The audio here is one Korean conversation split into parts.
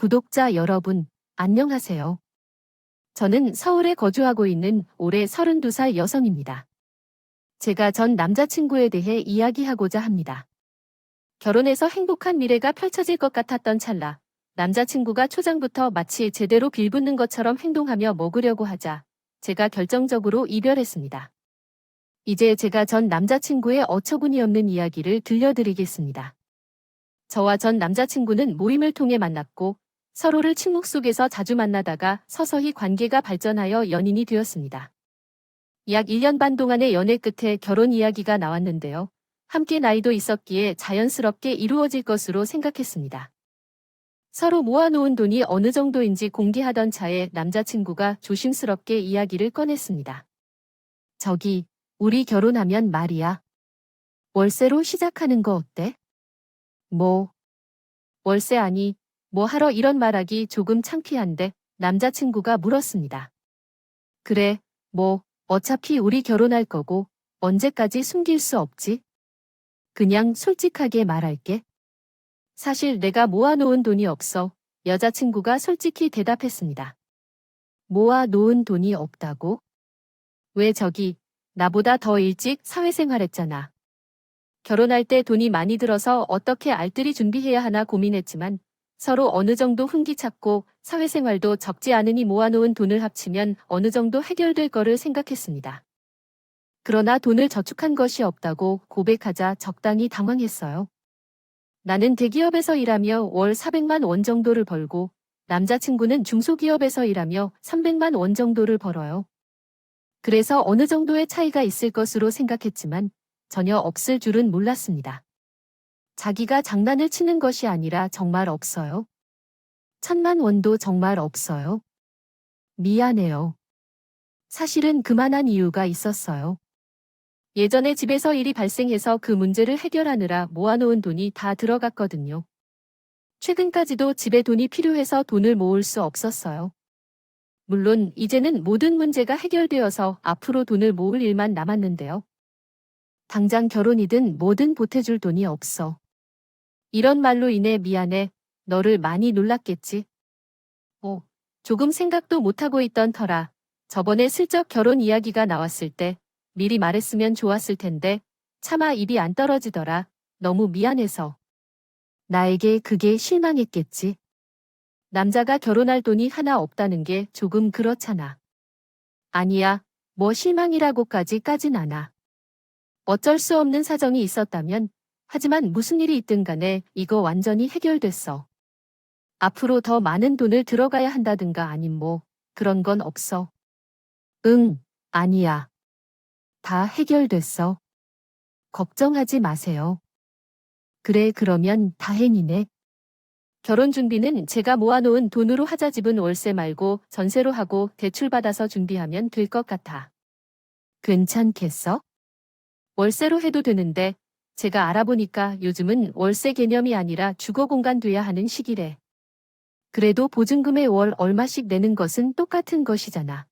구독자 여러분, 안녕하세요. 저는 서울에 거주하고 있는 올해 32살 여성입니다. 제가 전 남자친구에 대해 이야기하고자 합니다. 결혼해서 행복한 미래가 펼쳐질 것 같았던 찰나, 남자친구가 초장부터 마치 제대로 빌붙는 것처럼 행동하며 먹으려고 하자 제가 결정적으로 이별했습니다. 이제 제가 전 남자친구의 어처구니 없는 이야기를 들려드리겠습니다. 저와 전 남자친구는 모임을 통해 만났고 서로를 침묵 속에서 자주 만나다가 서서히 관계가 발전하여 연인이 되었습니다. 약 1년 반 동안의 연애 끝에 결혼 이야기가 나왔는데요. 함께 나이도 있었기에 자연스럽게 이루어질 것으로 생각했습니다. 서로 모아놓은 돈이 어느 정도인지 공개하던 차에 남자친구가 조심스럽게 이야기를 꺼냈습니다. 저기, 우리 결혼하면 말이야. 월세로 시작하는 거 어때? 뭐, 월세 아니, 뭐 하러 이런 말하기 조금 창피한데 남자친구가 물었습니다. 그래, 뭐, 어차피 우리 결혼할 거고 언제까지 숨길 수 없지? 그냥 솔직하게 말할게. 사실 내가 모아놓은 돈이 없어. 여자친구가 솔직히 대답했습니다. 모아놓은 돈이 없다고? 왜 저기, 나보다 더 일찍 사회생활했잖아. 결혼할 때 돈이 많이 들어서 어떻게 알뜰히 준비해야 하나 고민했지만 서로 어느 정도 흥기찼고 사회생활도 적지 않으니 모아놓은 돈을 합치면 어느 정도 해결될 거를 생각했습니다. 그러나 돈을 저축한 것이 없다고 고백하자 적당히 당황했어요. 나는 대기업에서 일하며 월 400만 원 정도를 벌고 남자친구는 중소기업에서 일하며 300만 원 정도를 벌어요. 그래서 어느 정도의 차이가 있을 것으로 생각했지만 전혀 없을 줄은 몰랐습니다. 자기가 장난을 치는 것이 아니라 정말 없어요. 1,000만 원도 정말 없어요. 미안해요. 사실은 그만한 이유가 있었어요. 예전에 집에서 일이 발생해서 그 문제를 해결하느라 모아놓은 돈이 다 들어갔거든요. 최근까지도 집에 돈이 필요해서 돈을 모을 수 없었어요. 물론 이제는 모든 문제가 해결되어서 앞으로 돈을 모을 일만 남았는데요. 당장 결혼이든 뭐든 보태줄 돈이 없어. 이런 말로 인해 미안해. 너를 많이 놀랐겠지. 조금 생각도 못하고 있던 터라 저번에 슬쩍 결혼 이야기가 나왔을 때 미리 말했으면 좋았을 텐데 차마 입이 안 떨어지더라. 너무 미안해서. 나에게 그게 실망했겠지. 남자가 결혼할 돈이 하나 없다는 게 조금 그렇잖아. 아니야, 뭐 실망이라고까지까진 않아. 어쩔 수 없는 사정이 있었다면 하지만 무슨 일이 있든 간에 이거 완전히 해결됐어. 앞으로 더 많은 돈을 들어가야 한다든가 아님 뭐 그런 건 없어. 응, 아니야. 다 해결됐어. 걱정하지 마세요. 그래 그러면 다행이네. 결혼 준비는 제가 모아놓은 돈으로 하자. 집은 월세 말고 전세로 하고 대출받아서 준비하면 될 것 같아. 괜찮겠어? 월세로 해도 되는데 제가 알아보니까 요즘은 월세 개념이 아니라 주거 공간 돼야 하는 시기래. 그래도 보증금에 월 얼마씩 내는 것은 똑같은 것이잖아.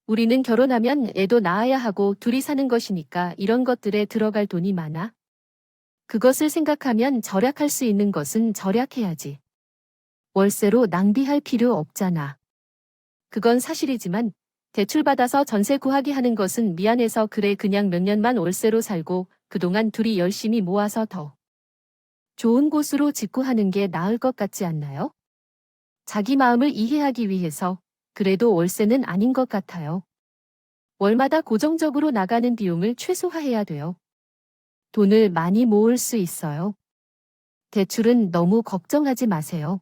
우리는 결혼하면 애도 낳아야 하고 둘이 사는 것이니까 이런 것들에 들어갈 돈이 많아. 그것을 생각하면 절약할 수 있는 것은 절약해야지. 월세로 낭비할 필요 없잖아. 그건 사실이지만 대출받아서 전세 구하게 하는 것은 미안해서 그래. 그냥 몇 년만 월세로 살고 그동안 둘이 열심히 모아서 더 좋은 곳으로 짓고 하는 게 나을 것 같지 않나요? 자기 마음을 이해하기 위해서 그래도 월세는 아닌 것 같아요. 월마다 고정적으로 나가는 비용을 최소화해야 돼요. 돈을 많이 모을 수 있어요. 대출은 너무 걱정하지 마세요.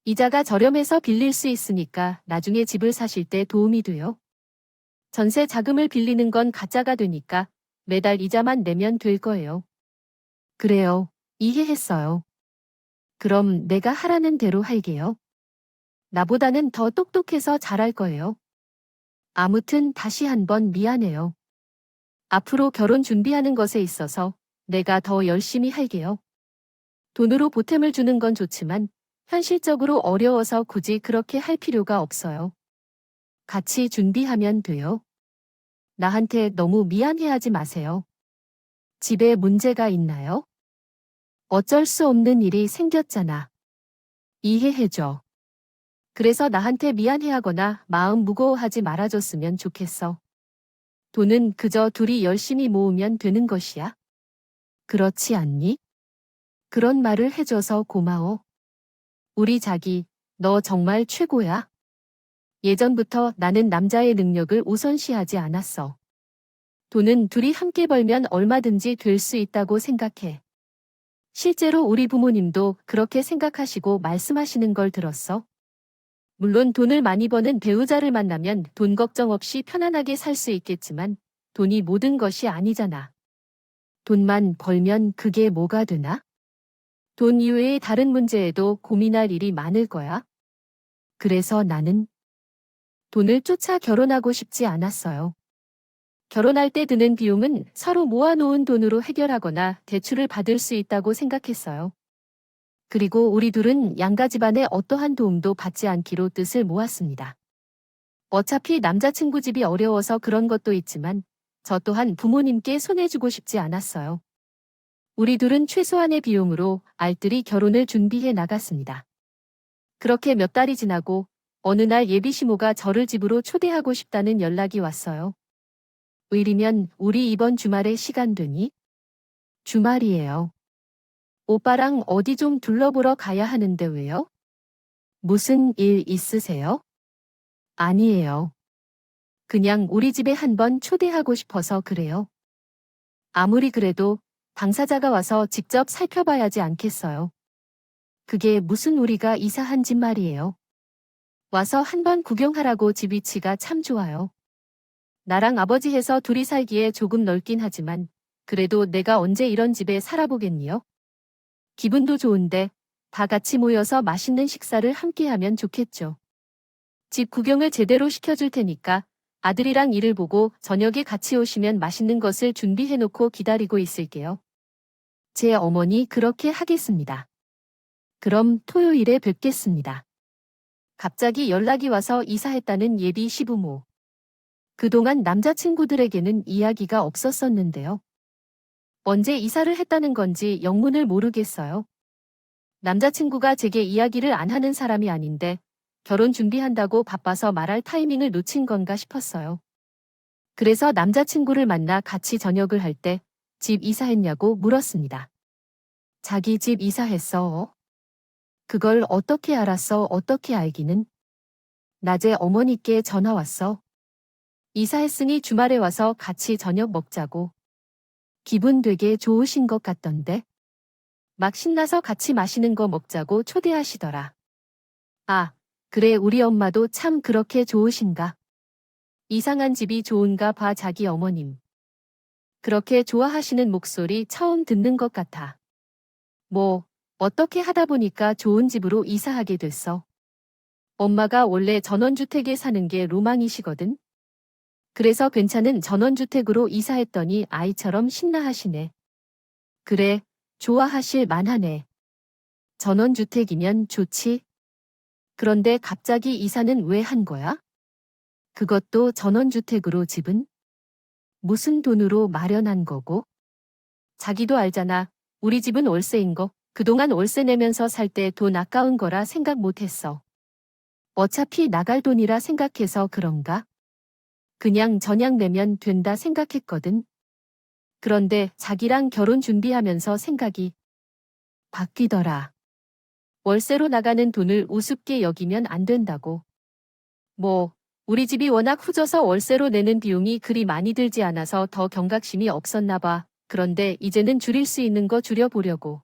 이자가 저렴해서 빌릴 수 있으니까 나중에 집을 사실 때 도움이 돼요. 전세 자금을 빌리는 건 가짜가 되니까 매달 이자만 내면 될 거예요. 그래요. 이해했어요. 그럼 내가 하라는 대로 할게요. 나보다는 더 똑똑해서 잘할 거예요. 아무튼 다시 한번 미안해요. 앞으로 결혼 준비하는 것에 있어서 내가 더 열심히 할게요. 돈으로 보탬을 주는 건 좋지만 현실적으로 어려워서 굳이 그렇게 할 필요가 없어요. 같이 준비하면 돼요. 나한테 너무 미안해하지 마세요. 집에 문제가 있나요? 어쩔 수 없는 일이 생겼잖아. 이해해줘. 그래서 나한테 미안해하거나 마음 무거워하지 말아줬으면 좋겠어. 돈은 그저 둘이 열심히 모으면 되는 것이야. 그렇지 않니? 그런 말을 해줘서 고마워. 우리 자기, 너 정말 최고야. 예전부터 나는 남자의 능력을 우선시하지 않았어. 돈은 둘이 함께 벌면 얼마든지 될 수 있다고 생각해. 실제로 우리 부모님도 그렇게 생각하시고 말씀하시는 걸 들었어. 물론 돈을 많이 버는 배우자를 만나면 돈 걱정 없이 편안하게 살 수 있겠지만 돈이 모든 것이 아니잖아. 돈만 벌면 그게 뭐가 되나? 돈 이외의 다른 문제에도 고민할 일이 많을 거야. 그래서 나는 돈을 쫓아 결혼하고 싶지 않았어요. 결혼할 때 드는 비용은 서로 모아놓은 돈으로 해결하거나 대출을 받을 수 있다고 생각했어요. 그리고 우리 둘은 양가 집안의 어떠한 도움도 받지 않기로 뜻을 모았습니다. 어차피 남자친구 집이 어려워서 그런 것도 있지만 저 또한 부모님께 손해주고 싶지 않았어요. 우리 둘은 최소한의 비용으로 알뜰히 결혼을 준비해 나갔습니다. 그렇게 몇 달이 지나고 어느 날 예비 시모가 저를 집으로 초대하고 싶다는 연락이 왔어요. 의리면 우리 이번 주말에 시간 되니? 주말이에요. 오빠랑 어디 좀 둘러보러 가야 하는데 왜요? 무슨 일 있으세요? 아니에요. 그냥 우리 집에 한번 초대하고 싶어서 그래요. 아무리 그래도 당사자가 와서 직접 살펴봐야지 않겠어요. 그게 무슨 우리가 이사한 집 말이에요. 와서 한번 구경하라고 집 위치가 참 좋아요. 나랑 아버지 해서 둘이 살기에 조금 넓긴 하지만 그래도 내가 언제 이런 집에 살아보겠니요? 기분도 좋은데 다 같이 모여서 맛있는 식사를 함께 하면 좋겠죠. 집 구경을 제대로 시켜줄 테니까 아들이랑 일을 보고 저녁에 같이 오시면 맛있는 것을 준비해놓고 기다리고 있을게요. 제 어머니 그렇게 하겠습니다. 그럼 토요일에 뵙겠습니다. 갑자기 연락이 와서 이사했다는 예비 시부모. 그동안 남자친구들에게는 이야기가 없었었는데요. 언제 이사를 했다는 건지 영문을 모르겠어요. 남자친구가 제게 이야기를 안 하는 사람이 아닌데 결혼 준비한다고 바빠서 말할 타이밍을 놓친 건가 싶었어요. 그래서 남자친구를 만나 같이 저녁을 할 때 집 이사했냐고 물었습니다. 자기 집 이사했어. 그걸 어떻게 알았어? 어떻게 알기는? 낮에 어머니께 전화 왔어. 이사했으니 주말에 와서 같이 저녁 먹자고. 기분 되게 좋으신 것 같던데. 막 신나서 같이 마시는 거 먹자고 초대하시더라. 아, 그래 우리 엄마도 참 그렇게 좋으신가. 이상한 집이 좋은가 봐 자기 어머님. 그렇게 좋아하시는 목소리 처음 듣는 것 같아. 뭐, 어떻게 하다 보니까 좋은 집으로 이사하게 됐어. 엄마가 원래 전원주택에 사는 게 로망이시거든. 그래서 괜찮은 전원주택으로 이사했더니 아이처럼 신나하시네. 그래, 좋아하실 만하네. 전원주택이면 좋지. 그런데 갑자기 이사는 왜 한 거야? 그것도 전원주택으로 집은? 무슨 돈으로 마련한 거고? 자기도 알잖아. 우리 집은 월세인 거. 그동안 월세 내면서 살 때 돈 아까운 거라 생각 못 했어. 어차피 나갈 돈이라 생각해서 그런가? 그냥 전약 내면 된다 생각했거든. 그런데 자기랑 결혼 준비하면서 생각이 바뀌더라. 월세로 나가는 돈을 우습게 여기면 안 된다고. 뭐, 우리 집이 워낙 후져서 월세로 내는 비용이 그리 많이 들지 않아서 더 경각심이 없었나 봐. 그런데 이제는 줄일 수 있는 거 줄여보려고.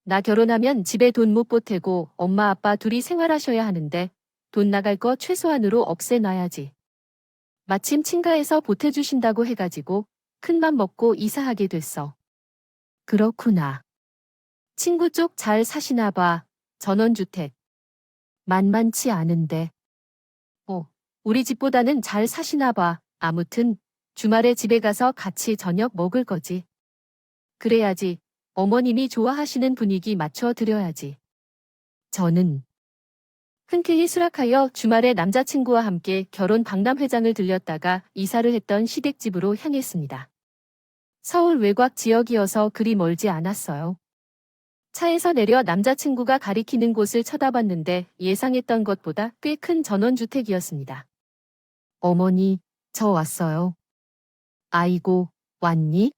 나 결혼하면 집에 돈 못 보태고 엄마 아빠 둘이 생활하셔야 하는데 돈 나갈 거 최소한으로 없애놔야지. 마침 친가에서 보태주신다고 해가지고 큰맘 먹고 이사하게 됐어. 그렇구나. 친구 쪽 잘 사시나 봐. 전원주택. 만만치 않은데. 우리 집보다는 잘 사시나 봐. 아무튼 주말에 집에 가서 같이 저녁 먹을 거지. 그래야지. 어머님이 좋아하시는 분위기 맞춰 드려야지. 저는 흔쾌히 수락하여 주말에 남자친구와 함께 결혼 박람회장을 들렸다가 이사를 했던 시댁집으로 향했습니다. 서울 외곽 지역이어서 그리 멀지 않았어요. 차에서 내려 남자친구가 가리키는 곳을 쳐다봤는데 예상했던 것보다 꽤 큰 전원주택이었습니다. 어머니, 저 왔어요. 아이고, 왔니?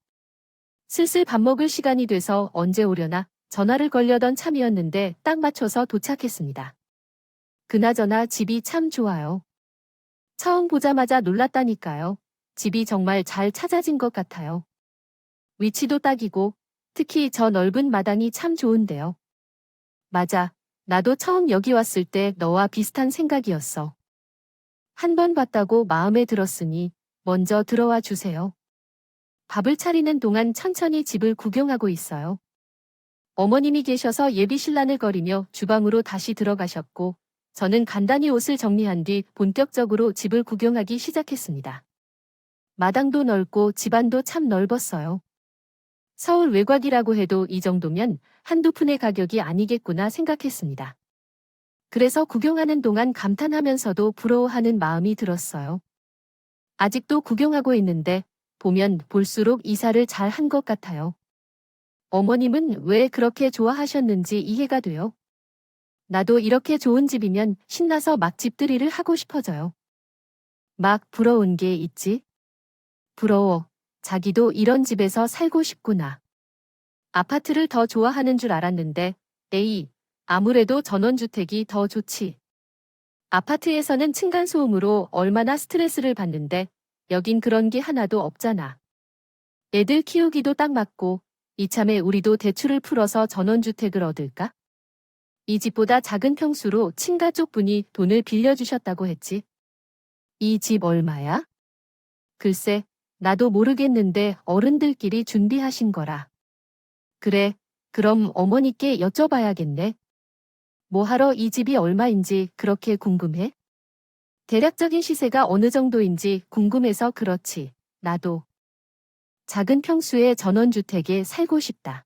슬슬 밥 먹을 시간이 돼서 언제 오려나 전화를 걸려던 참이었는데 딱 맞춰서 도착했습니다. 그나저나 집이 참 좋아요. 처음 보자마자 놀랐다니까요. 집이 정말 잘 찾아진 것 같아요. 위치도 딱이고 특히 저 넓은 마당이 참 좋은데요. 맞아. 나도 처음 여기 왔을 때 너와 비슷한 생각이었어. 한 번 봤다고 마음에 들었으니 먼저 들어와 주세요. 밥을 차리는 동안 천천히 집을 구경하고 있어요. 어머님이 계셔서 예비신란을 거리며 주방으로 다시 들어가셨고 저는 간단히 옷을 정리한 뒤 본격적으로 집을 구경하기 시작했습니다. 마당도 넓고 집안도 참 넓었어요. 서울 외곽이라고 해도 이 정도면 한두 푼의 가격이 아니겠구나 생각했습니다. 그래서 구경하는 동안 감탄하면서도 부러워하는 마음이 들었어요. 아직도 구경하고 있는데 보면 볼수록 이사를 잘 한 것 같아요. 어머님은 왜 그렇게 좋아하셨는지 이해가 돼요. 나도 이렇게 좋은 집이면 신나서 막 집들이를 하고 싶어져요. 막 부러운 게 있지? 부러워. 자기도 이런 집에서 살고 싶구나. 아파트를 더 좋아하는 줄 알았는데, 에이, 아무래도 전원주택이 더 좋지. 아파트에서는 층간소음으로 얼마나 스트레스를 받는데, 여긴 그런 게 하나도 없잖아. 애들 키우기도 딱 맞고, 이참에 우리도 대출을 풀어서 전원주택을 얻을까? 이 집보다 작은 평수로 친가 쪽 분이 돈을 빌려주셨다고 했지. 이 집 얼마야? 글쎄, 나도 모르겠는데 어른들끼리 준비하신 거라. 그래, 그럼 어머니께 여쭤봐야겠네. 뭐하러 이 집이 얼마인지 그렇게 궁금해? 대략적인 시세가 어느 정도인지 궁금해서 그렇지. 나도. 작은 평수의 전원주택에 살고 싶다.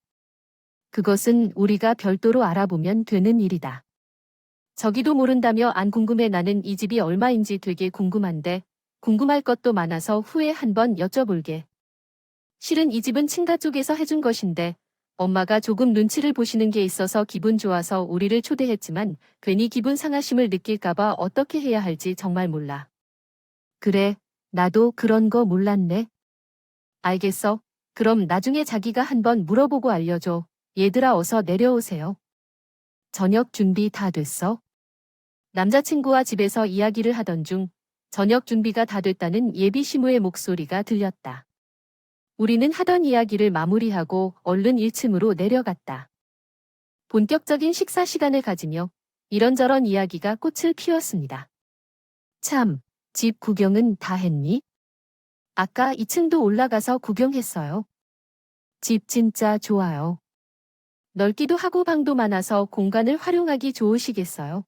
그것은 우리가 별도로 알아보면 되는 일이다. 저기도 모른다며 안 궁금해. 나는 이 집이 얼마인지 되게 궁금한데 궁금할 것도 많아서 후에 한번 여쭤볼게. 실은 이 집은 친가 쪽에서 해준 것인데 엄마가 조금 눈치를 보시는 게 있어서 기분 좋아서 우리를 초대했지만 괜히 기분 상하심을 느낄까봐 어떻게 해야 할지 정말 몰라. 그래, 나도 그런 거 몰랐네. 알겠어. 그럼 나중에 자기가 한번 물어보고 알려줘. 얘들아 어서 내려오세요. 저녁 준비 다 됐어? 남자친구와 집에서 이야기를 하던 중 저녁 준비가 다 됐다는 예비 시무의 목소리가 들렸다. 우리는 하던 이야기를 마무리하고 얼른 1층으로 내려갔다. 본격적인 식사 시간을 가지며 이런저런 이야기가 꽃을 피웠습니다. 참, 집 구경은 다 했니? 아까 2층도 올라가서 구경했어요. 집 진짜 좋아요. 넓기도 하고 방도 많아서 공간을 활용하기 좋으시겠어요.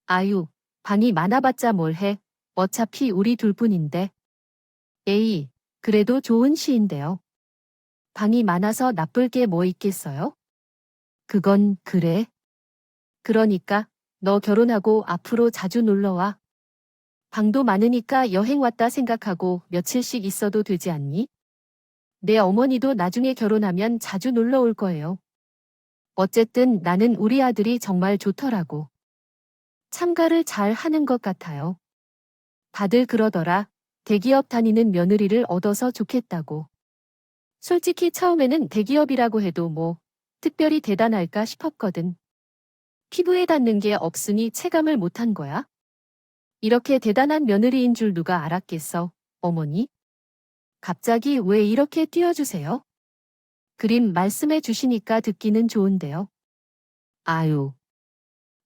아유, 방이 많아봤자 뭘 해. 어차피 우리 둘뿐인데. 에이, 그래도 좋은 시인데요. 방이 많아서 나쁠 게 뭐 있겠어요? 그건 그래. 그러니까 너 결혼하고 앞으로 자주 놀러와. 방도 많으니까 여행 왔다 생각하고 며칠씩 있어도 되지 않니? 내 어머니도 나중에 결혼하면 자주 놀러 올 거예요. 어쨌든 나는 우리 아들이 정말 좋더라고. 참가를 잘 하는 것 같아요. 다들 그러더라. 대기업 다니는 며느리를 얻어서 좋겠다고. 솔직히 처음에는 대기업이라고 해도 뭐 특별히 대단할까 싶었거든. 피부에 닿는 게 없으니 체감을 못한 거야? 이렇게 대단한 며느리인 줄 누가 알았겠어, 어머니? 갑자기 왜 이렇게 띄워주세요? 그림 말씀해 주시니까 듣기는 좋은데요. 아유.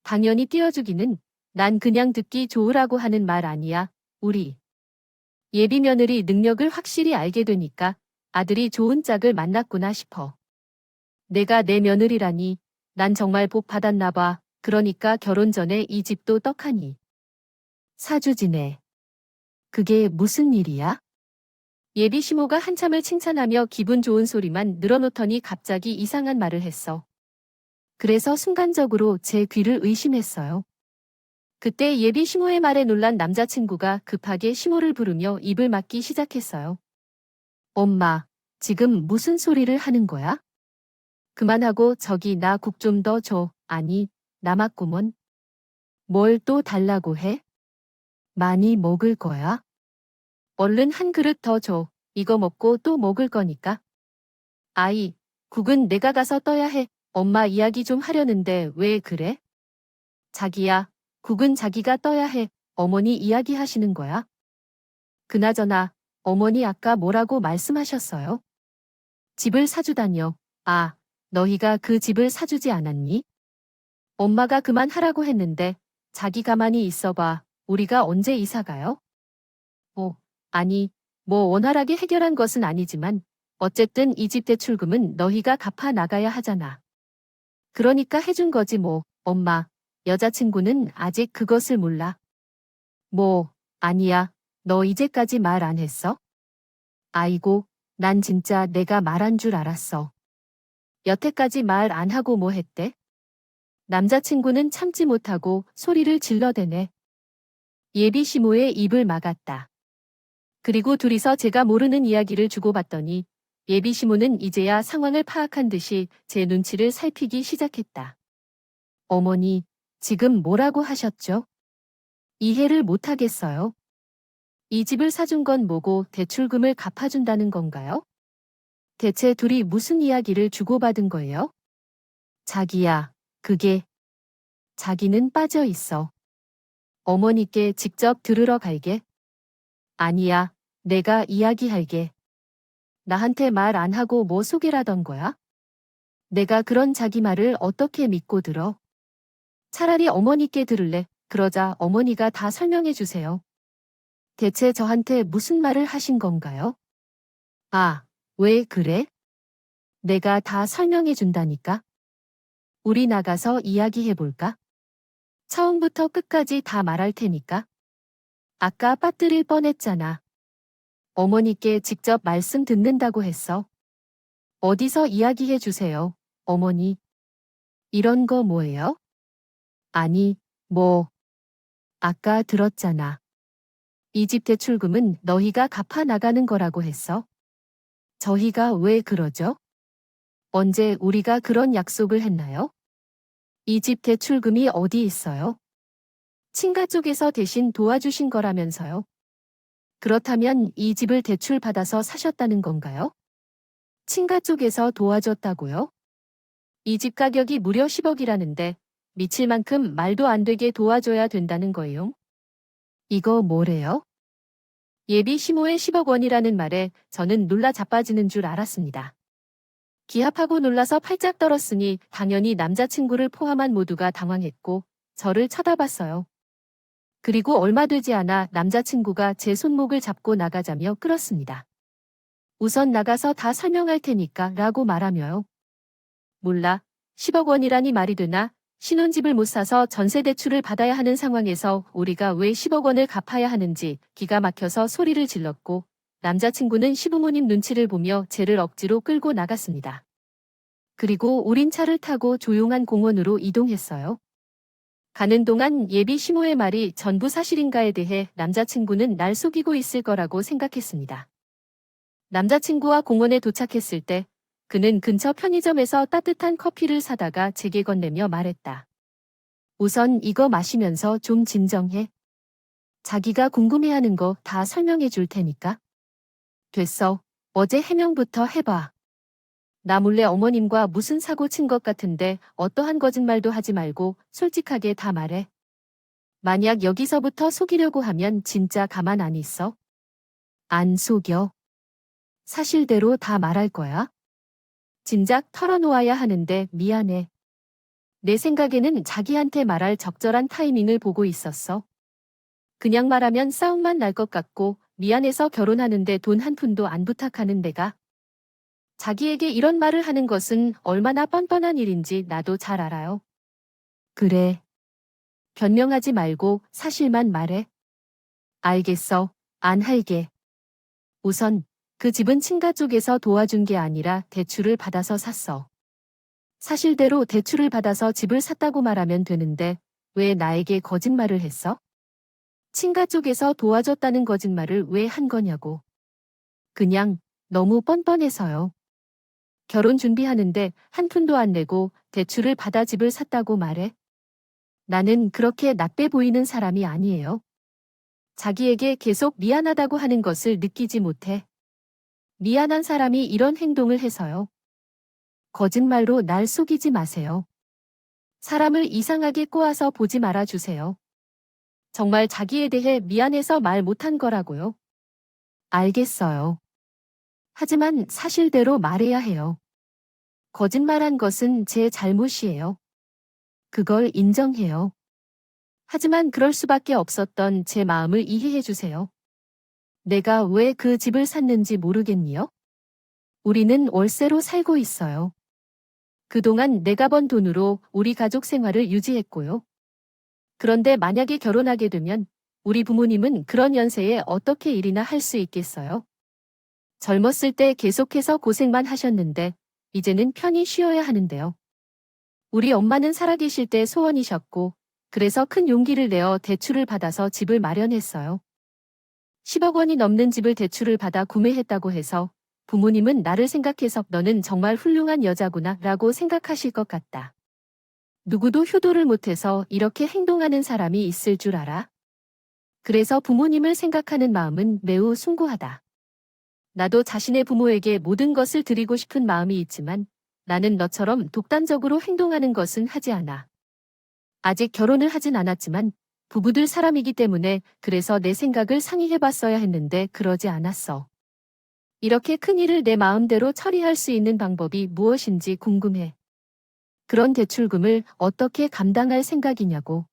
당연히 띄워주기는 난 그냥 듣기 좋으라고 하는 말 아니야, 우리. 예비 며느리 능력을 확실히 알게 되니까 아들이 좋은 짝을 만났구나 싶어. 내가 내 며느리라니, 난 정말 복 받았나 봐. 그러니까 결혼 전에 이 집도 떡하니. 사주지네. 그게 무슨 일이야? 예비 시모가 한참을 칭찬하며 기분 좋은 소리만 늘어놓더니 갑자기 이상한 말을 했어. 그래서 순간적으로 제 귀를 의심했어요. 그때 예비 시모의 말에 놀란 남자친구가 급하게 시모를 부르며 입을 막기 시작했어요. 엄마, 지금 무슨 소리를 하는 거야? 그만하고 저기 나 국 좀 더 줘. 아니, 남았구먼. 뭘 또 달라고 해? 많이 먹을 거야? 얼른 한 그릇 더 줘. 이거 먹고 또 먹을 거니까. 아이, 국은 내가 가서 떠야 해. 엄마 이야기 좀 하려는데 왜 그래? 자기야, 국은 자기가 떠야 해. 어머니 이야기하시는 거야? 그나저나, 어머니 아까 뭐라고 말씀하셨어요? 집을 사주다뇨. 아, 너희가 그 집을 사주지 않았니? 엄마가 그만하라고 했는데, 자기 가만히 있어봐. 우리가 언제 이사 가요? 뭐, 아니, 뭐 원활하게 해결한 것은 아니지만, 어쨌든 이 집 대출금은 너희가 갚아 나가야 하잖아. 그러니까 해준 거지 뭐. 엄마, 여자친구는 아직 그것을 몰라. 뭐, 아니야. 너 이제까지 말 안 했어? 아이고, 난 진짜 내가 말한 줄 알았어. 여태까지 말 안 하고 뭐 했대? 남자친구는 참지 못하고 소리를 질러대네. 예비 시모의 입을 막았다. 그리고 둘이서 제가 모르는 이야기를 주고받더니 예비 시모는 이제야 상황을 파악한 듯이 제 눈치를 살피기 시작했다. 어머니, 지금 뭐라고 하셨죠? 이해를 못하겠어요. 이 집을 사준 건 뭐고 대출금을 갚아준다는 건가요? 대체 둘이 무슨 이야기를 주고받은 거예요? 자기야, 그게, 자기는 빠져 있어. 어머니께 직접 들으러 갈게. 아니야, 내가 이야기할게. 나한테 말 안 하고 뭐 소개라던 거야? 내가 그런 자기 말을 어떻게 믿고 들어? 차라리 어머니께 들을래. 그러자 어머니가 다 설명해 주세요. 대체 저한테 무슨 말을 하신 건가요? 아, 왜 그래? 내가 다 설명해 준다니까. 우리 나가서 이야기해 볼까? 처음부터 끝까지 다 말할 테니까. 아까 빠뜨릴 뻔했잖아. 어머니께 직접 말씀 듣는다고 했어. 어디서 이야기해 주세요, 어머니. 이런 거 뭐예요? 아니, 뭐, 아까 들었잖아. 이 집 대출금은 너희가 갚아 나가는 거라고 했어. 저희가 왜 그러죠? 언제 우리가 그런 약속을 했나요? 이 집 대출금이 어디 있어요? 친가 쪽에서 대신 도와주신 거라면서요. 그렇다면 이 집을 대출받아서 사셨다는 건가요? 친가 쪽에서 도와줬다고요? 이 집 가격이 무려 10억이라는데 미칠 만큼 말도 안 되게 도와줘야 된다는 거예요. 이거 뭐래요? 예비 시모의 10억 원이라는 말에 저는 놀라 자빠지는 줄 알았습니다. 기합하고 놀라서 팔짝 떨었으니 당연히 남자친구를 포함한 모두가 당황했고 저를 쳐다봤어요. 그리고 얼마 되지 않아 남자친구가 제 손목을 잡고 나가자며 끌었습니다. 우선 나가서 다 설명할 테니까 라고 말하며요. 몰라. 10억 원이라니 말이 되나? 신혼집을 못 사서 전세 대출을 받아야 하는 상황에서 우리가 왜 10억 원을 갚아야 하는지 기가 막혀서 소리를 질렀고 남자친구는 시부모님 눈치를 보며 쟤를 억지로 끌고 나갔습니다. 그리고 우린 차를 타고 조용한 공원으로 이동했어요. 가는 동안 예비 시모의 말이 전부 사실인가에 대해 남자친구는 날 속이고 있을 거라고 생각했습니다. 남자친구와 공원에 도착했을 때 그는 근처 편의점에서 따뜻한 커피를 사다가 제게 건네며 말했다. 우선 이거 마시면서 좀 진정해. 자기가 궁금해하는 거 다 설명해 줄 테니까. 됐어. 어제 해명부터 해봐. 나 몰래 어머님과 무슨 사고 친 것 같은데 어떠한 거짓말도 하지 말고 솔직하게 다 말해. 만약 여기서부터 속이려고 하면 진짜 가만 안 있어. 안 속여. 사실대로 다 말할 거야. 진작 털어놓아야 하는데 미안해. 내 생각에는 자기한테 말할 적절한 타이밍을 보고 있었어. 그냥 말하면 싸움만 날 것 같고 미안해서 결혼하는데 돈 한 푼도 안 부탁하는 내가. 자기에게 이런 말을 하는 것은 얼마나 뻔뻔한 일인지 나도 잘 알아요. 그래. 변명하지 말고 사실만 말해. 알겠어. 안 할게. 우선 그 집은 친가 쪽에서 도와준 게 아니라 대출을 받아서 샀어. 사실대로 대출을 받아서 집을 샀다고 말하면 되는데 왜 나에게 거짓말을 했어? 친가 쪽에서 도와줬다는 거짓말을 왜 한 거냐고. 그냥 너무 뻔뻔해서요. 결혼 준비하는데 한 푼도 안 내고 대출을 받아 집을 샀다고 말해? 나는 그렇게 나빼 보이는 사람이 아니에요. 자기에게 계속 미안하다고 하는 것을 느끼지 못해. 미안한 사람이 이런 행동을 해서요. 거짓말로 날 속이지 마세요. 사람을 이상하게 꼬아서 보지 말아 주세요. 정말 자기에 대해 미안해서 말 못한 거라고요. 알겠어요. 하지만 사실대로 말해야 해요. 거짓말한 것은 제 잘못이에요. 그걸 인정해요. 하지만 그럴 수밖에 없었던 제 마음을 이해해 주세요. 내가 왜 그 집을 샀는지 모르겠니요? 우리는 월세로 살고 있어요. 그동안 내가 번 돈으로 우리 가족 생활을 유지했고요. 그런데 만약에 결혼하게 되면 우리 부모님은 그런 연세에 어떻게 일이나 할 수 있겠어요? 젊었을 때 계속해서 고생만 하셨는데 이제는 편히 쉬어야 하는데요. 우리 엄마는 살아계실 때 소원이셨고 그래서 큰 용기를 내어 대출을 받아서 집을 마련했어요. 10억 원이 넘는 집을 대출을 받아 구매했다고 해서 부모님은 나를 생각해서 너는 정말 훌륭한 여자구나 라고 생각하실 것 같다. 누구도 효도를 못해서 이렇게 행동하는 사람이 있을 줄 알아? 그래서 부모님을 생각하는 마음은 매우 숭고하다. 나도 자신의 부모에게 모든 것을 드리고 싶은 마음이 있지만 나는 너처럼 독단적으로 행동하는 것은 하지 않아. 아직 결혼을 하진 않았지만 부부들 사람이기 때문에 그래서 내 생각을 상의해봤어야 했는데 그러지 않았어. 이렇게 큰 일을 내 마음대로 처리할 수 있는 방법이 무엇인지 궁금해. 그런 대출금을 어떻게 감당할 생각이냐고.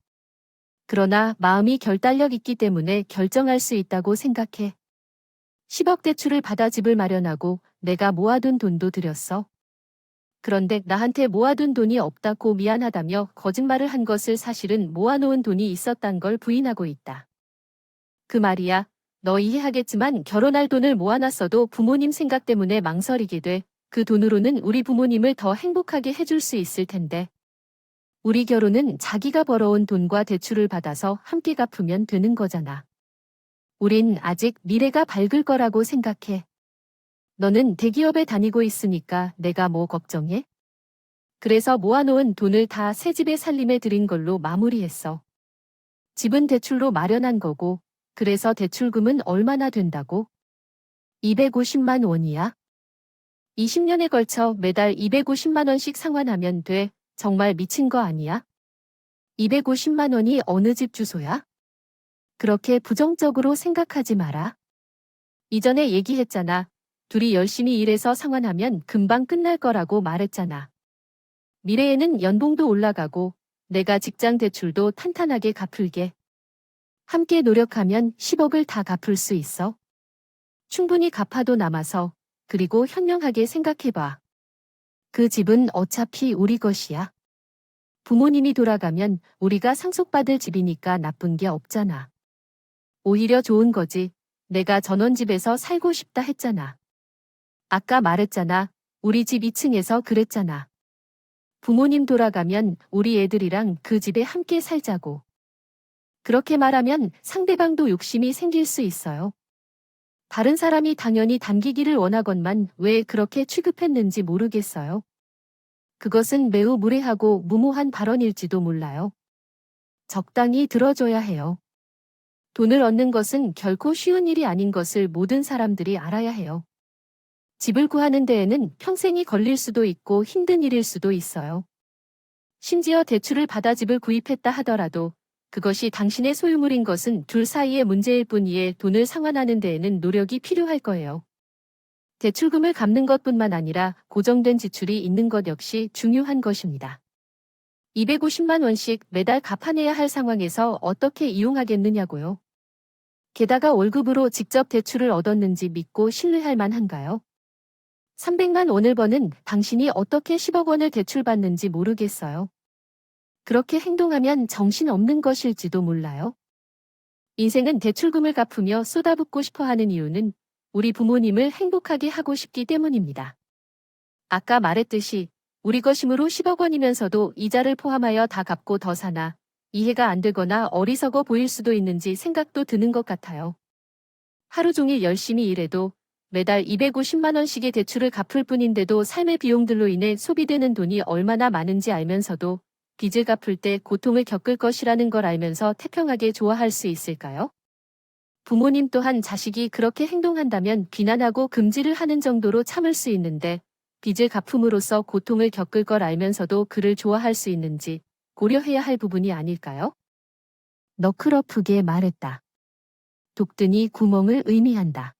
그러나 마음이 결단력 있기 때문에 결정할 수 있다고 생각해. 10억 대출을 받아 집을 마련하고 내가 모아둔 돈도 들였어. 그런데 나한테 모아둔 돈이 없다고 미안하다며 거짓말을 한 것을 사실은 모아놓은 돈이 있었단 걸 부인하고 있다. 그 말이야. 너 이해하겠지만 결혼할 돈을 모아놨어도 부모님 생각 때문에 망설이게 돼. 그 돈으로는 우리 부모님을 더 행복하게 해줄 수 있을 텐데. 우리 결혼은 자기가 벌어온 돈과 대출을 받아서 함께 갚으면 되는 거잖아. 우린 아직 미래가 밝을 거라고 생각해. 너는 대기업에 다니고 있으니까 내가 뭐 걱정해? 그래서 모아놓은 돈을 다 새 집의 살림에 들인 걸로 마무리했어. 집은 대출로 마련한 거고, 그래서 대출금은 얼마나 된다고? 250만 원이야. 20년에 걸쳐 매달 250만 원씩 상환하면 돼. 정말 미친 거 아니야? 250만 원이 어느 집 주소야? 그렇게 부정적으로 생각하지 마라. 이전에 얘기했잖아. 둘이 열심히 일해서 상환하면 금방 끝날 거라고 말했잖아. 미래에는 연봉도 올라가고 내가 직장 대출도 탄탄하게 갚을게. 함께 노력하면 10억을 다 갚을 수 있어. 충분히 갚아도 남아서. 그리고 현명하게 생각해봐. 그 집은 어차피 우리 것이야. 부모님이 돌아가면 우리가 상속받을 집이니까 나쁜 게 없잖아. 오히려 좋은 거지. 내가 전원집에서 살고 싶다 했잖아. 아까 말했잖아. 우리 집 2층에서 그랬잖아. 부모님 돌아가면 우리 애들이랑 그 집에 함께 살자고. 그렇게 말하면 상대방도 욕심이 생길 수 있어요. 다른 사람이 당연히 당기기를 원하건만 왜 그렇게 취급했는지 모르겠어요. 그것은 매우 무례하고 무모한 발언일지도 몰라요. 적당히 들어줘야 해요. 돈을 얻는 것은 결코 쉬운 일이 아닌 것을 모든 사람들이 알아야 해요. 집을 구하는 데에는 평생이 걸릴 수도 있고 힘든 일일 수도 있어요. 심지어 대출을 받아 집을 구입했다 하더라도 그것이 당신의 소유물인 것은 둘 사이의 문제일 뿐이에 돈을 상환하는 데에는 노력이 필요할 거예요. 대출금을 갚는 것뿐만 아니라 고정된 지출이 있는 것 역시 중요한 것입니다. 250만 원씩 매달 갚아내야 할 상황에서 어떻게 이용하겠느냐고요. 게다가 월급으로 직접 대출을 얻었는지 믿고 신뢰할 만한가요? 300만 원을 버는 당신이 어떻게 10억 원을 대출받는지 모르겠어요. 그렇게 행동하면 정신없는 것일지도 몰라요. 인생은 대출금을 갚으며 쏟아붓고 싶어 하는 이유는 우리 부모님을 행복하게 하고 싶기 때문입니다. 아까 말했듯이 우리 것이므로 10억 원이면서도 이자를 포함하여 다 갚고 더 사나 이해가 안 되거나 어리석어 보일 수도 있는지 생각도 드는 것 같아요. 하루 종일 열심히 일해도 매달 250만 원씩의 대출을 갚을 뿐인데도 삶의 비용들로 인해 소비되는 돈이 얼마나 많은지 알면서도 빚을 갚을 때 고통을 겪을 것이라는 걸 알면서 태평하게 좋아할 수 있을까요? 부모님 또한 자식이 그렇게 행동한다면 비난하고 금지를 하는 정도로 참을 수 있는데 빚을 갚음으로써 고통을 겪을 걸 알면서도 그를 좋아할 수 있는지 고려해야 할 부분이 아닐까요? 너클러프게 말했다. 독든이 구멍을 의미한다.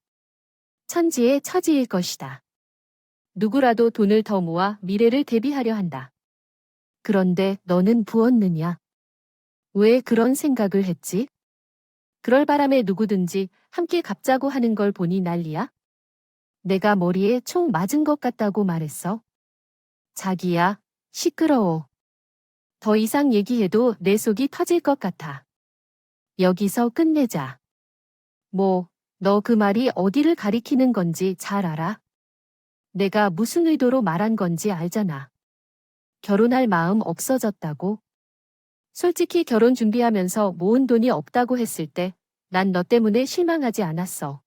천지의 처지일 것이다. 누구라도 돈을 더 모아 미래를 대비하려 한다. 그런데 너는 부었느냐? 왜 그런 생각을 했지? 그럴 바람에 누구든지 함께 갚자고 하는 걸 보니 난리야? 내가 머리에 총 맞은 것 같다고 말했어. 자기야, 시끄러워. 더 이상 얘기해도 내 속이 터질 것 같아. 여기서 끝내자. 뭐, 너 그 말이 어디를 가리키는 건지 잘 알아? 내가 무슨 의도로 말한 건지 알잖아. 결혼할 마음 없어졌다고? 솔직히 결혼 준비하면서 모은 돈이 없다고 했을 때 난 너 때문에 실망하지 않았어.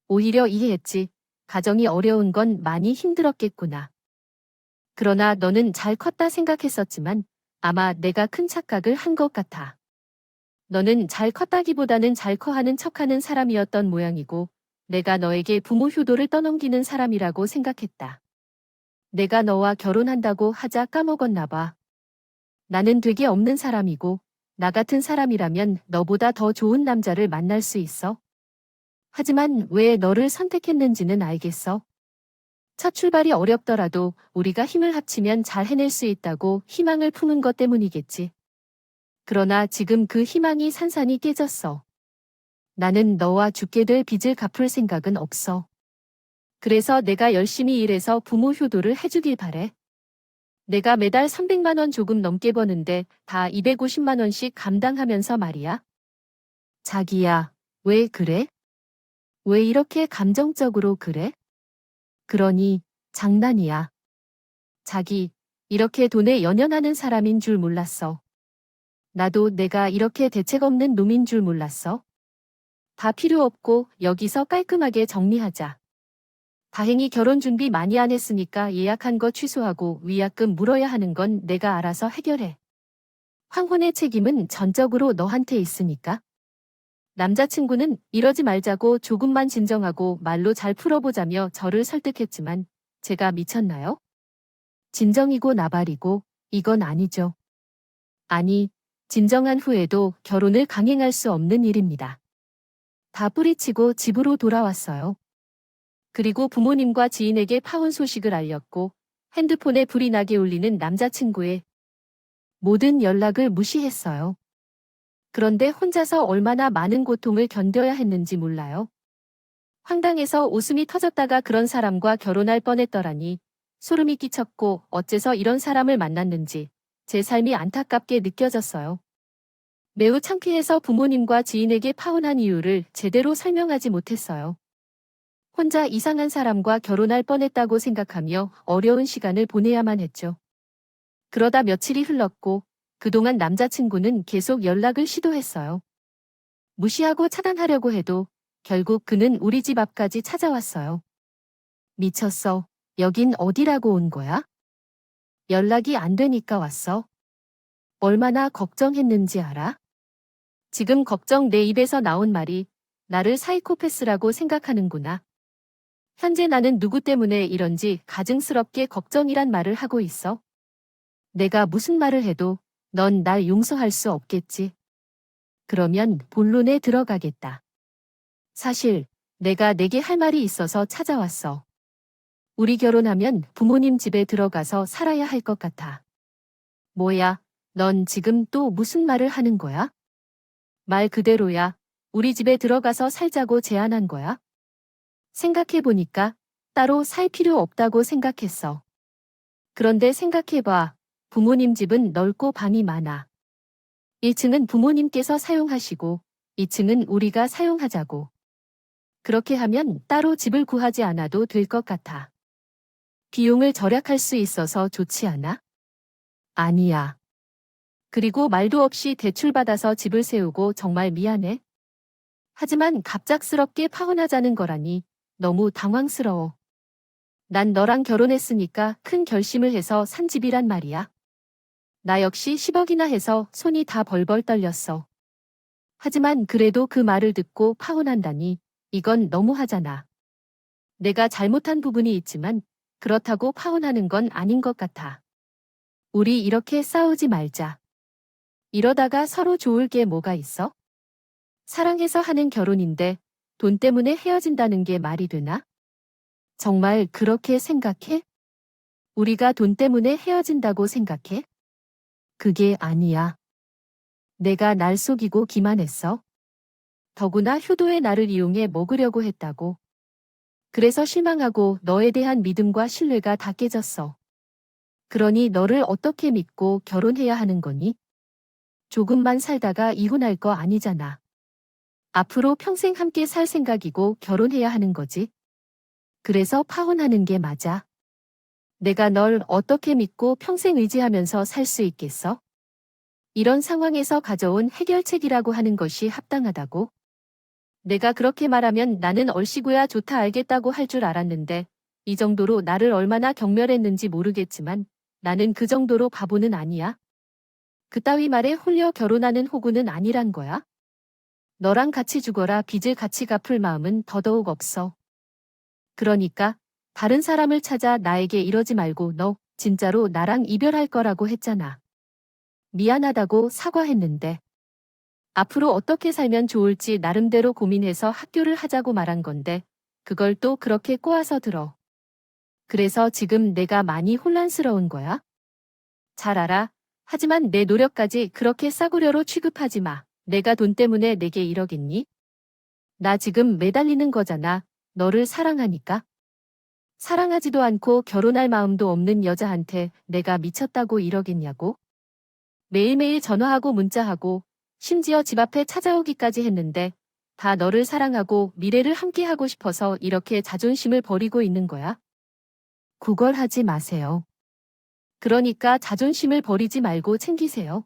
오히려 이해했지. 가정이 어려운 건 많이 힘들었겠구나. 그러나 너는 잘 컸다 생각했었지만 아마 내가 큰 착각을 한 것 같아. 너는 잘 컸다기보다는 잘 커하는 척하는 사람이었던 모양이고 내가 너에게 부모 효도를 떠넘기는 사람이라고 생각했다. 내가 너와 결혼한다고 하자 까먹었나 봐. 나는 되게 없는 사람이고 나 같은 사람이라면 너보다 더 좋은 남자를 만날 수 있어. 하지만 왜 너를 선택했는지는 알겠어. 첫 출발이 어렵더라도 우리가 힘을 합치면 잘 해낼 수 있다고 희망을 품은 것 때문이겠지. 그러나 지금 그 희망이 산산이 깨졌어. 나는 너와 죽게 될 빚을 갚을 생각은 없어. 그래서 내가 열심히 일해서 부모 효도를 해주길 바래. 내가 매달 300만 원 조금 넘게 버는데 다 250만 원씩 감당하면서 말이야. 자기야, 왜 그래? 왜 이렇게 감정적으로 그래? 그러니, 장난이야. 자기, 이렇게 돈에 연연하는 사람인 줄 몰랐어. 나도 내가 이렇게 대책 없는 놈인 줄 몰랐어. 다 필요 없고 여기서 깔끔하게 정리하자. 다행히 결혼 준비 많이 안 했으니까 예약한 거 취소하고 위약금 물어야 하는 건 내가 알아서 해결해. 황혼의 책임은 전적으로 너한테 있으니까. 남자친구는 이러지 말자고 조금만 진정하고 말로 잘 풀어보자며 저를 설득했지만 제가 미쳤나요? 진정이고 나발이고 이건 아니죠. 아니, 진정한 후에도 결혼을 강행할 수 없는 일입니다. 다 뿌리치고 집으로 돌아왔어요. 그리고 부모님과 지인에게 파혼 소식을 알렸고 핸드폰에 불이 나게 울리는 남자친구의 모든 연락을 무시했어요. 그런데 혼자서 얼마나 많은 고통을 견뎌야 했는지 몰라요. 황당해서 웃음이 터졌다가 그런 사람과 결혼할 뻔했더라니 소름이 끼쳤고 어째서 이런 사람을 만났는지 제 삶이 안타깝게 느껴졌어요. 매우 창피해서 부모님과 지인에게 파혼한 이유를 제대로 설명하지 못했어요. 혼자 이상한 사람과 결혼할 뻔했다고 생각하며 어려운 시간을 보내야만 했죠. 그러다 며칠이 흘렀고 그동안 남자친구는 계속 연락을 시도했어요. 무시하고 차단하려고 해도 결국 그는 우리 집 앞까지 찾아왔어요. 미쳤어. 여긴 어디라고 온 거야? 연락이 안 되니까 왔어. 얼마나 걱정했는지 알아? 지금 걱정 내 입에서 나온 말이 나를 사이코패스라고 생각하는구나. 현재 나는 누구 때문에 이런지 가증스럽게 걱정이란 말을 하고 있어. 내가 무슨 말을 해도 넌 날 용서할 수 없겠지. 그러면 본론에 들어가겠다. 사실 내가 내게 할 말이 있어서 찾아왔어. 우리 결혼하면 부모님 집에 들어가서 살아야 할 것 같아. 뭐야, 넌 지금 또 무슨 말을 하는 거야? 말 그대로야. 우리 집에 들어가서 살자고 제안한 거야? 생각해보니까 따로 살 필요 없다고 생각했어. 그런데 생각해봐. 부모님 집은 넓고 방이 많아. 1층은 부모님께서 사용하시고 2층은 우리가 사용하자고. 그렇게 하면 따로 집을 구하지 않아도 될 것 같아. 비용을 절약할 수 있어서 좋지 않아? 아니야. 그리고 말도 없이 대출받아서 집을 세우고 정말 미안해. 하지만 갑작스럽게 파혼하자는 거라니 너무 당황스러워. 난 너랑 결혼했으니까 큰 결심을 해서 산 집이란 말이야. 나 역시 10억이나 해서 손이 다 벌벌 떨렸어. 하지만 그래도 그 말을 듣고 파혼한다니 이건 너무하잖아. 내가 잘못한 부분이 있지만 그렇다고 파혼하는 건 아닌 것 같아. 우리 이렇게 싸우지 말자. 이러다가 서로 좋을 게 뭐가 있어? 사랑해서 하는 결혼인데 돈 때문에 헤어진다는 게 말이 되나? 정말 그렇게 생각해? 우리가 돈 때문에 헤어진다고 생각해? 그게 아니야. 내가 날 속이고 기만했어. 더구나 효도의 나를 이용해 먹으려고 했다고. 그래서 실망하고 너에 대한 믿음과 신뢰가 다 깨졌어. 그러니 너를 어떻게 믿고 결혼해야 하는 거니? 조금만 살다가 이혼할 거 아니잖아. 앞으로 평생 함께 살 생각이고 결혼해야 하는 거지. 그래서 파혼하는 게 맞아. 내가 널 어떻게 믿고 평생 의지하면서 살 수 있겠어? 이런 상황에서 가져온 해결책이라고 하는 것이 합당하다고? 내가 그렇게 말하면 나는 얼씨구야 좋다 알겠다고 할 줄 알았는데 이 정도로 나를 얼마나 경멸했는지 모르겠지만 나는 그 정도로 바보는 아니야. 그따위 말에 홀려 결혼하는 호구는 아니란 거야. 너랑 같이 죽어라 빚을 같이 갚을 마음은 더더욱 없어. 그러니까 다른 사람을 찾아 나에게 이러지 말고 너 진짜로 나랑 이별할 거라고 했잖아. 미안하다고 사과했는데. 앞으로 어떻게 살면 좋을지 나름대로 고민해서 학교를 하자고 말한 건데 그걸 또 그렇게 꼬아서 들어. 그래서 지금 내가 많이 혼란스러운 거야? 잘 알아. 하지만 내 노력까지 그렇게 싸구려로 취급하지 마. 내가 돈 때문에 내게 이러겠니? 나 지금 매달리는 거잖아. 너를 사랑하니까. 사랑하지도 않고 결혼할 마음도 없는 여자한테 내가 미쳤다고 이러겠냐고? 매일매일 전화하고 문자하고 심지어 집 앞에 찾아오기까지 했는데 다 너를 사랑하고 미래를 함께하고 싶어서 이렇게 자존심을 버리고 있는 거야? 구걸하지 마세요. 그러니까 자존심을 버리지 말고 챙기세요.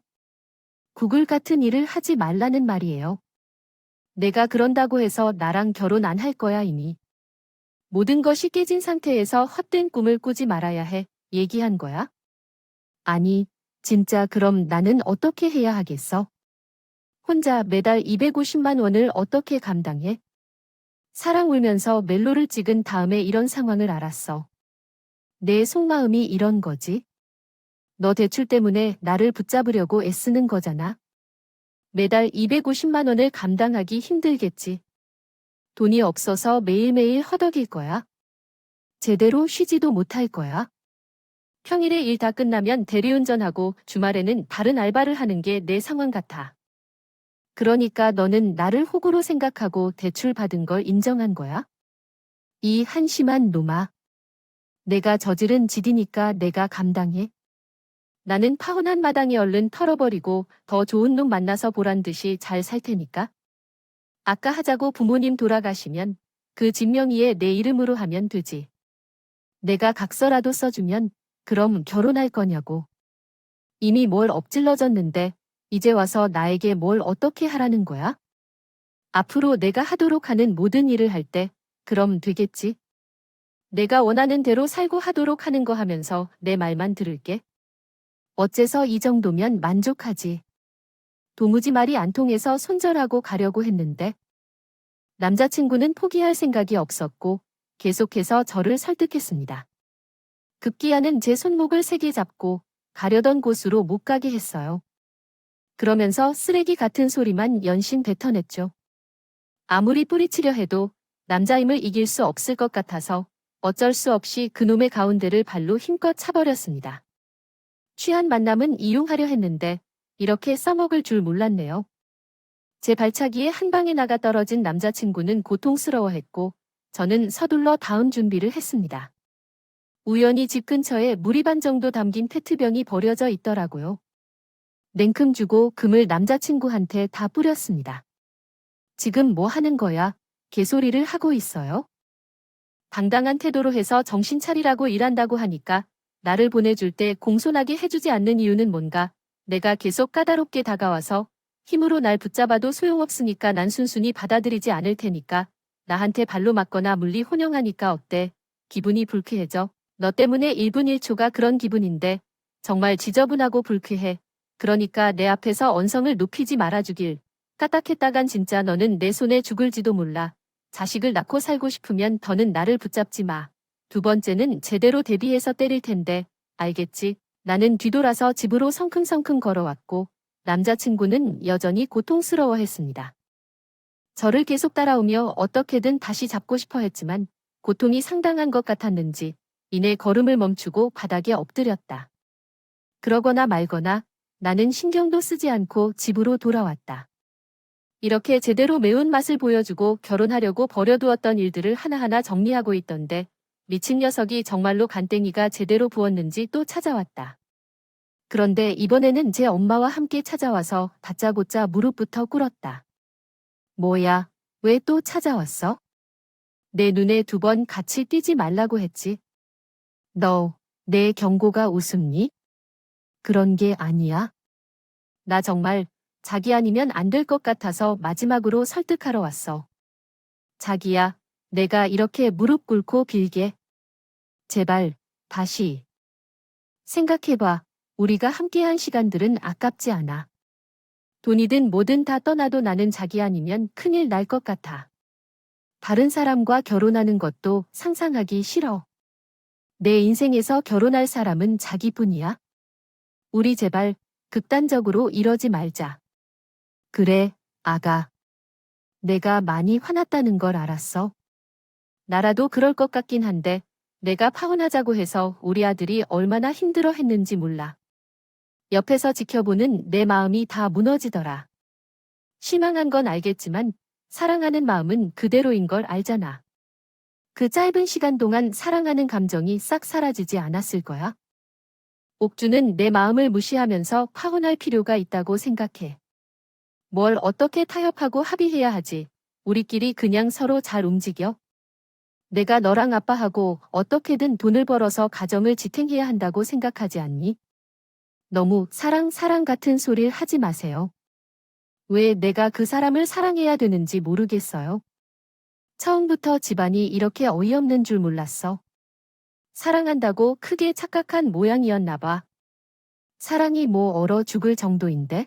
구글 같은 일을 하지 말라는 말이에요. 내가 그런다고 해서 나랑 결혼 안 할 거야 이미. 모든 것이 깨진 상태에서 헛된 꿈을 꾸지 말아야 해 얘기한 거야? 아니, 진짜 그럼 나는 어떻게 해야 하겠어? 혼자 매달 250만 원을 어떻게 감당해? 사랑 울면서 멜로를 찍은 다음에 이런 상황을 알았어. 내 속마음이 이런 거지. 너 대출 때문에 나를 붙잡으려고 애쓰는 거잖아. 매달 250만 원을 감당하기 힘들겠지. 돈이 없어서 매일매일 허덕일 거야. 제대로 쉬지도 못할 거야. 평일에 일 다 끝나면 대리운전하고 주말에는 다른 알바를 하는 게 내 상황 같아. 그러니까 너는 나를 호구로 생각하고 대출 받은 걸 인정한 거야? 이 한심한 놈아. 내가 저지른 짓이니까 내가 감당해. 나는 파혼한 마당에 얼른 털어버리고 더 좋은 놈 만나서 보란 듯이 잘 살 테니까. 아까 하자고 부모님 돌아가시면 그 진명의에 내 이름으로 하면 되지. 내가 각서라도 써주면 그럼 결혼할 거냐고. 이미 뭘 엎질러졌는데 이제 와서 나에게 뭘 어떻게 하라는 거야? 앞으로 내가 하도록 하는 모든 일을 할 때 그럼 되겠지. 내가 원하는 대로 살고 하도록 하는 거 하면서 내 말만 들을게. 어째서 이 정도면 만족하지. 도무지 말이 안 통해서 손절하고 가려고 했는데 남자친구는 포기할 생각이 없었고 계속해서 저를 설득했습니다. 급기야는 제 손목을 세게 잡고 가려던 곳으로 못 가게 했어요. 그러면서 쓰레기 같은 소리만 연신 뱉어냈죠. 아무리 뿌리치려 해도 남자임을 이길 수 없을 것 같아서 어쩔 수 없이 그놈의 가운데를 발로 힘껏 차버렸습니다. 취한 만남은 이용하려 했는데 이렇게 써먹을 줄 몰랐네요. 제 발차기에 한 방에 나가 떨어진 남자친구는 고통스러워했고 저는 서둘러 다음 준비를 했습니다. 우연히 집 근처에 물이 반 정도 담긴 페트병이 버려져 있더라고요. 냉큼 주고 금을 남자친구한테 다 뿌렸습니다. 지금 뭐 하는 거야? 개소리를 하고 있어요? 당당한 태도로 해서 정신 차리라고 일한다고 하니까 나를 보내줄 때 공손하게 해주지 않는 이유는 뭔가? 내가 계속 까다롭게 다가와서 힘으로 날 붙잡아도 소용없으니까 난 순순히 받아들이지 않을 테니까 나한테 발로 맞거나 물리 혼용하니까 어때? 기분이 불쾌해져. 너 때문에 1분 1초가 그런 기분인데 정말 지저분하고 불쾌해. 그러니까 내 앞에서 언성을 높이지 말아주길. 까딱했다간 진짜 너는 내 손에 죽을지도 몰라. 자식을 낳고 살고 싶으면 더는 나를 붙잡지 마. 두 번째는 제대로 대비해서 때릴 텐데 알겠지? 나는 뒤돌아서 집으로 성큼성큼 걸어왔고 남자친구는 여전히 고통스러워했습니다. 저를 계속 따라오며 어떻게든 다시 잡고 싶어 했지만 고통이 상당한 것 같았는지 이내 걸음을 멈추고 바닥에 엎드렸다. 그러거나 말거나 나는 신경도 쓰지 않고 집으로 돌아왔다. 이렇게 제대로 매운맛을 보여주고 결혼하려고 버려두었던 일들을 하나하나 정리하고 있던데 미친 녀석이 정말로 간땡이가 제대로 부었는지 또 찾아왔다. 그런데 이번에는 제 엄마와 함께 찾아와서 다짜고짜 무릎부터 꿇었다. 뭐야, 왜 또 찾아왔어? 내 눈에 2번 같이 띄지 말라고 했지. 너, 내 경고가 우습니? 그런 게 아니야. 나 정말 자기 아니면 안 될 것 같아서 마지막으로 설득하러 왔어. 자기야, 내가 이렇게 무릎 꿇고 빌게. 제발, 다시. 생각해봐. 우리가 함께한 시간들은 아깝지 않아. 돈이든 뭐든 다 떠나도 나는 자기 아니면 큰일 날 것 같아. 다른 사람과 결혼하는 것도 상상하기 싫어. 내 인생에서 결혼할 사람은 자기뿐이야. 우리 제발 극단적으로 이러지 말자. 그래, 아가. 내가 많이 화났다는 걸 알았어. 나라도 그럴 것 같긴 한데 내가 파혼하자고 해서 우리 아들이 얼마나 힘들어 했는지 몰라. 옆에서 지켜보는 내 마음이 다 무너지더라. 실망한 건 알겠지만 사랑하는 마음은 그대로인 걸 알잖아. 그 짧은 시간 동안 사랑하는 감정이 싹 사라지지 않았을 거야. 옥주는 내 마음을 무시하면서 파혼할 필요가 있다고 생각해. 뭘 어떻게 타협하고 합의해야 하지. 우리끼리 그냥 서로 잘 움직여. 내가 너랑 아빠하고 어떻게든 돈을 벌어서 가정을 지탱해야 한다고 생각하지 않니? 너무 사랑 같은 소리를 하지 마세요. 왜 내가 그 사람을 사랑해야 되는지 모르겠어요. 처음부터 집안이 이렇게 어이없는 줄 몰랐어. 사랑한다고 크게 착각한 모양이었나 봐. 사랑이 뭐 얼어 죽을 정도인데?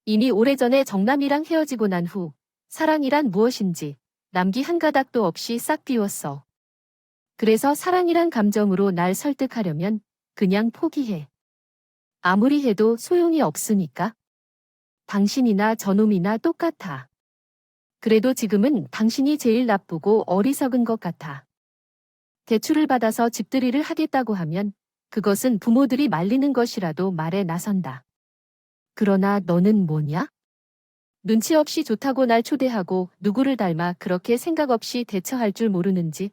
이미 오래전에 정남이랑 헤어지고 난 후 사랑이란 무엇인지 남기 한 가닥도 없이 싹 비웠어. 그래서 사랑이란 감정으로 날 설득하려면 그냥 포기해. 아무리 해도 소용이 없으니까. 당신이나 저놈이나 똑같아. 그래도 지금은 당신이 제일 나쁘고 어리석은 것 같아. 대출을 받아서 집들이를 하겠다고 하면 그것은 부모들이 말리는 것이라도 말에 나선다. 그러나 너는 뭐냐? 눈치 없이 좋다고 날 초대하고 누구를 닮아 그렇게 생각 없이 대처할 줄 모르는지.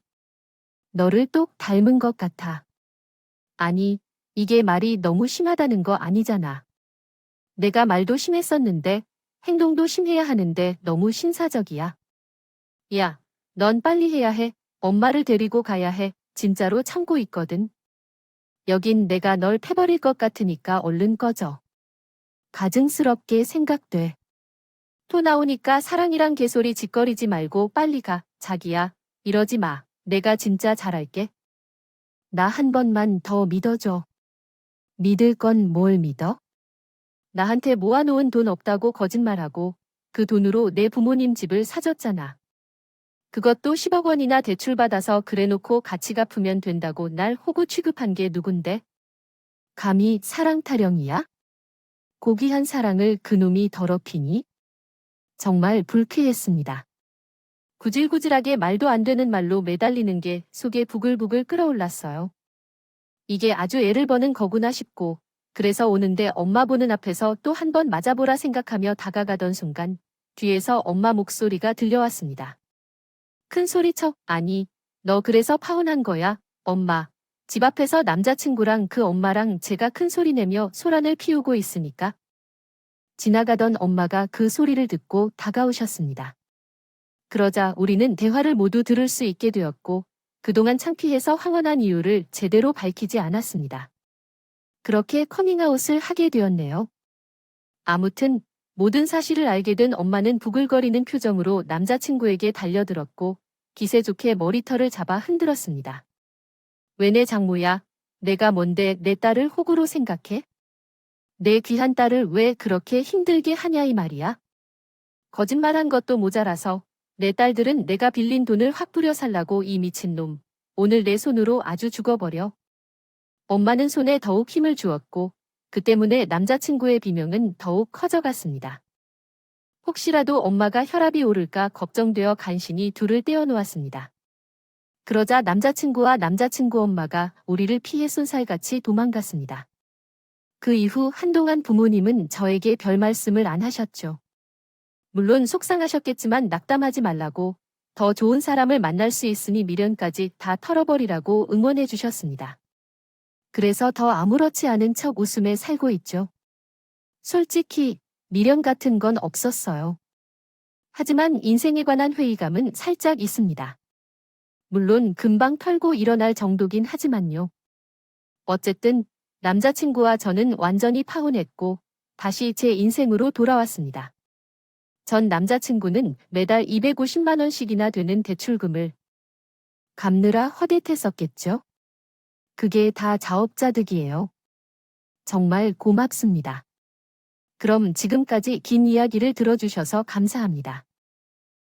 너를 똑 닮은 것 같아. 아니, 이게 말이 너무 심하다는 거 아니잖아. 내가 말도 심했었는데 행동도 심해야 하는데 너무 신사적이야. 야, 넌 빨리 해야 해. 엄마를 데리고 가야 해. 진짜로 참고 있거든. 여긴 내가 널 패버릴 것 같으니까 얼른 꺼져. 가증스럽게 생각돼. 토 나오니까 사랑이란 개소리 짓거리지 말고 빨리 가. 자기야, 이러지 마. 내가 진짜 잘할게. 나 한 번만 더 믿어줘. 믿을 건 뭘 믿어? 나한테 모아놓은 돈 없다고 거짓말하고 그 돈으로 내 부모님 집을 사줬잖아. 그것도 10억 원이나 대출받아서 그래놓고 같이 갚으면 된다고 날 호구 취급한 게 누군데? 감히 사랑 타령이야? 고귀한 사랑을 그놈이 더럽히니? 정말 불쾌했습니다. 구질구질하게 말도 안 되는 말로 매달리는 게 속에 부글부글 끓어올랐어요. 이게 아주 애를 버는 거구나 싶고 그래서 오는데 엄마 보는 앞에서 또 한 번 맞아보라 생각하며 다가가던 순간 뒤에서 엄마 목소리가 들려왔습니다. 큰 소리 쳐. 아니, 너 그래서 파혼한 거야? 엄마. 집 앞에서 남자친구랑 그 엄마랑 제가 큰 소리 내며 소란을 피우고 있으니까. 지나가던 엄마가 그 소리를 듣고 다가오셨습니다. 그러자 우리는 대화를 모두 들을 수 있게 되었고 그동안 창피해서 황혼한 이유를 제대로 밝히지 않았습니다. 그렇게 커밍아웃을 하게 되었네요. 아무튼 모든 사실을 알게 된 엄마는 부글거리는 표정으로 남자친구에게 달려들었고 기세 좋게 머리털을 잡아 흔들었습니다. 왜 내 장모야? 내가 뭔데 내 딸을 호구로 생각해? 내 귀한 딸을 왜 그렇게 힘들게 하냐 이 말이야? 거짓말한 것도 모자라서 내 딸들은 내가 빌린 돈을 확 뿌려 살라고 이 미친놈. 오늘 내 손으로 아주 죽어버려. 엄마는 손에 더욱 힘을 주었고 그 때문에 남자친구의 비명은 더욱 커져갔습니다. 혹시라도 엄마가 혈압이 오를까 걱정되어 간신히 둘을 떼어놓았습니다. 그러자 남자친구와 남자친구 엄마가 우리를 피해 쏜살같이 도망갔습니다. 그 이후 한동안 부모님은 저에게 별 말씀을 안 하셨죠. 물론 속상하셨겠지만 낙담하지 말라고 더 좋은 사람을 만날 수 있으니 미련까지 다 털어버리라고 응원해 주셨습니다. 그래서 더 아무렇지 않은 척 웃으며 살고 있죠. 솔직히 미련 같은 건 없었어요. 하지만 인생에 관한 회의감은 살짝 있습니다. 물론 금방 털고 일어날 정도긴 하지만요. 어쨌든 남자친구와 저는 완전히 파혼했고 다시 제 인생으로 돌아왔습니다. 전 남자친구는 매달 250만 원씩이나 되는 대출금을 갚느라 허듯했었겠죠. 그게 다 자업자득이에요. 정말 고맙습니다. 그럼 지금까지 긴 이야기를 들어주셔서 감사합니다.